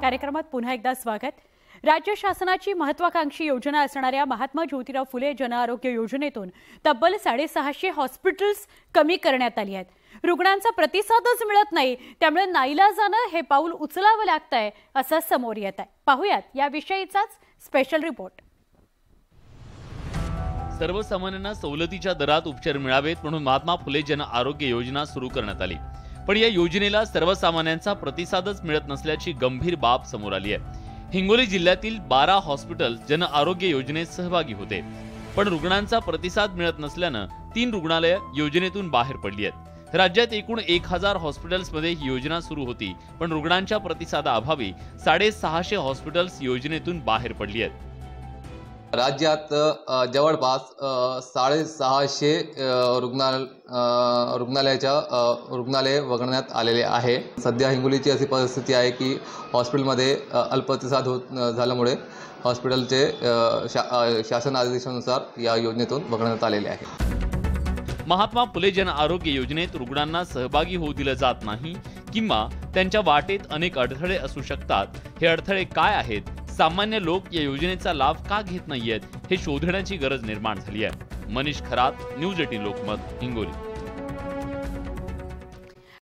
कार्यक्रमात पुन्हा एकदा स्वागत। राज्य शासनाची महत्त्वाकांक्षी योजना असणाऱ्या महात्मा ज्योतिराव फुले जन आरोग्य योजनेतून तब्बल 650 हॉस्पिटल्स कमी करण्यात आली आहेत। रुग्णांचा प्रतिसादच मिळत नाही, त्यामुळे नाईलाजाने हे पाऊल उचलावं लागतंय असं समोर येत आहे। पाहूयात याविषयीचाच स्पेशल रिपोर्ट। सर्वसामान्यांना सवलतीच्या दरात उपचार मिळावेत म्हणून महात्मा फुले जन आरोग्य योजना सुरू करण्यात आली, पण या योजनेला सर्वसामान्यांचा प्रतिसादच मिळत नसल्याची गंभीर बाब समोर आली आहे। हिंगोली जिल्ह्यातील 12 हॉस्पिटल जन आरोग्य योजनेत सहभागी होते, पण रुग्णांचा प्रतिसाद मिळत नसल्याने 3 रुग्णालये योजनेतून बाहेर पडली आहेत। राज्यात एकूण 1000 हॉस्पिटल्समध्ये ही योजना सुरू होती, पण रुग्णांच्या प्रतिसादाअभावी 650 हॉस्पिटल्स योजनेतून बाहेर पडली आहेत। राज्यात जवळपास 650 रुग्णालय वगळण्यात आलेले आहे। सध्या हिंगोलीची अशी परिस्थिती आहे की हॉस्पिटलमध्ये अल्प प्रतिसाद झाल्यामुळे हॉस्पिटलचे शासन आदेशानुसार या योजनेतून वगळण्यात आलेले आहे। महात्मा फुले जन आरोग्य योजनेत रुग्णांना सहभागी होऊ दिलं जात नाही किंवा त्यांच्या वाटेत अनेक अडथळे असू शकतात। हे अडथळे काय आहेत? सामान्य लोक या योजनेचा लाभ का घेत नाहीयेत हे शोधण्याची गरज निर्माण झाली आहे। मनीष खरात, न्यूज 18 लोकमत, हिंगोली।